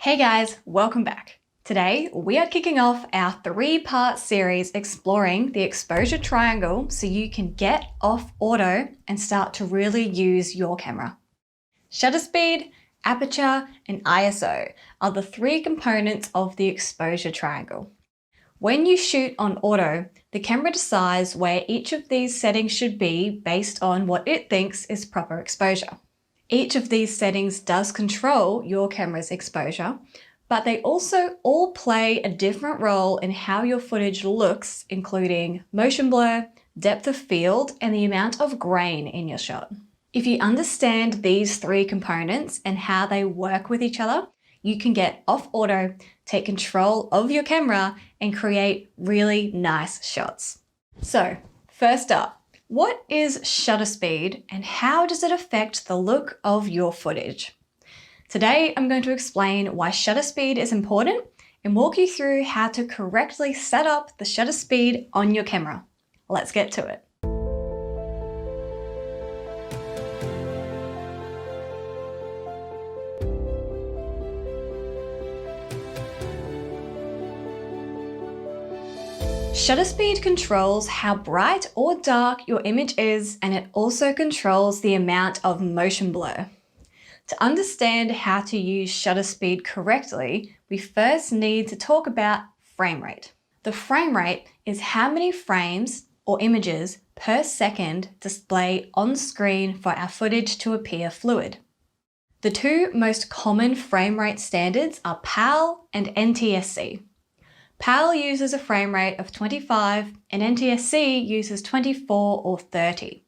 Hey guys, welcome back. Today, we are kicking off our 3-part series exploring the exposure triangle so you can get off auto and start to really use your camera. Shutter speed, aperture, and ISO are the 3 components of the exposure triangle. When you shoot on auto, the camera decides where each of these settings should be based on what it thinks is proper exposure. Each of these settings does control your camera's exposure, but they also all play a different role in how your footage looks, including motion blur, depth of field, and the amount of grain in your shot. If you understand these 3 components and how they work with each other, you can get off auto, take control of your camera, and create really nice shots. So, first up, what is shutter speed and how does it affect the look of your footage? Today, I'm going to explain why shutter speed is important and walk you through how to correctly set up the shutter speed on your camera. Let's get to it. Shutter speed controls how bright or dark your image is, and it also controls the amount of motion blur. To understand how to use shutter speed correctly, we first need to talk about frame rate. The frame rate is how many frames or images per second display on screen for our footage to appear fluid. The 2 most common frame rate standards are PAL and NTSC. PAL uses a frame rate of 25 and NTSC uses 24 or 30.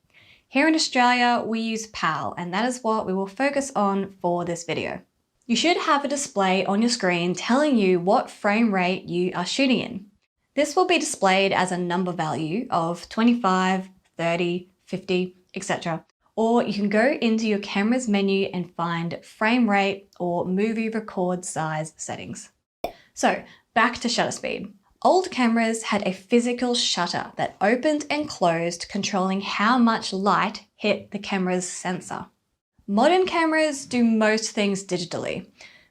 Here in Australia, we use PAL, and that is what we will focus on for this video. You should have a display on your screen telling you what frame rate you are shooting in. This will be displayed as a number value of 25, 30, 50, etc. Or you can go into your camera's menu and find frame rate or movie record size settings. So, back to shutter speed. Old cameras had a physical shutter that opened and closed, controlling how much light hit the camera's sensor. Modern cameras do most things digitally,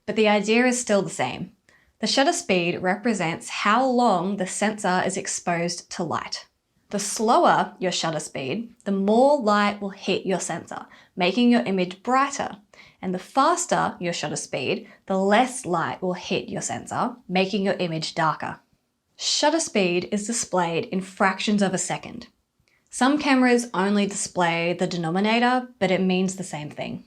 but the idea is still the same. The shutter speed represents how long the sensor is exposed to light. The slower your shutter speed, the more light will hit your sensor, making your image brighter. And the faster your shutter speed, the less light will hit your sensor, making your image darker. Shutter speed is displayed in fractions of a second. Some cameras only display the denominator, but it means the same thing.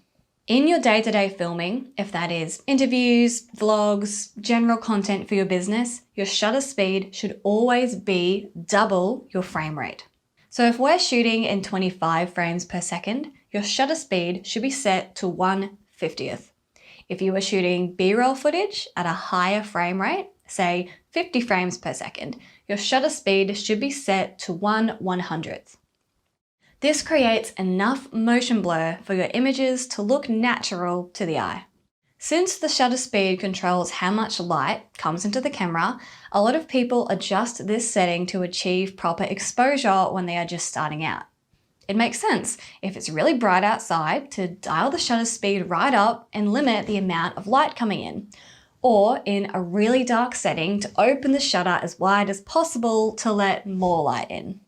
In your day-to-day filming, if that is interviews, vlogs, general content for your business, your shutter speed should always be double your frame rate. So if we're shooting in 25 frames per second, your shutter speed should be set to 1/50th. If you are shooting B-roll footage at a higher frame rate, say 50 frames per second, your shutter speed should be set to 1/100th. This creates enough motion blur for your images to look natural to the eye. Since the shutter speed controls how much light comes into the camera, a lot of people adjust this setting to achieve proper exposure when they are just starting out. It makes sense, if it's really bright outside, to dial the shutter speed right up and limit the amount of light coming in. Or in a really dark setting, to open the shutter as wide as possible to let more light in.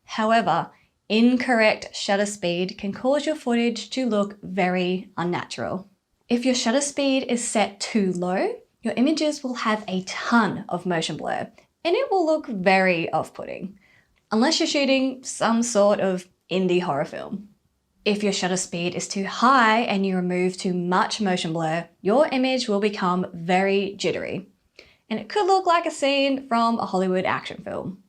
However, incorrect shutter speed can cause your footage to look very unnatural. If your shutter speed is set too low, your images will have a ton of motion blur, and it will look very off-putting, unless you're shooting some sort of indie horror film. If your shutter speed is too high and you remove too much motion blur, your image will become very jittery. And it could look like a scene from a Hollywood action film,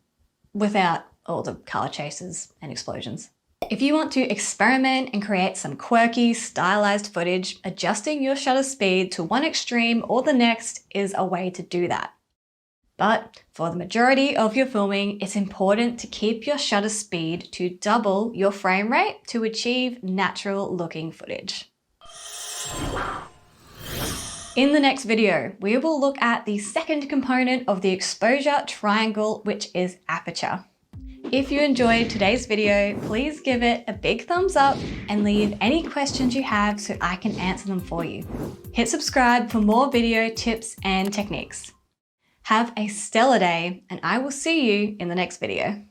without all the car chases and explosions. If you want to experiment and create some quirky, stylized footage, adjusting your shutter speed to one extreme or the next is a way to do that. But for the majority of your filming, it's important to keep your shutter speed to double your frame rate to achieve natural looking footage. In the next video, we will look at the second component of the exposure triangle, which is aperture. If you enjoyed today's video, please give it a big thumbs up and leave any questions you have so I can answer them for you. Hit subscribe for more video tips and techniques. Have a stellar day, and I will see you in the next video.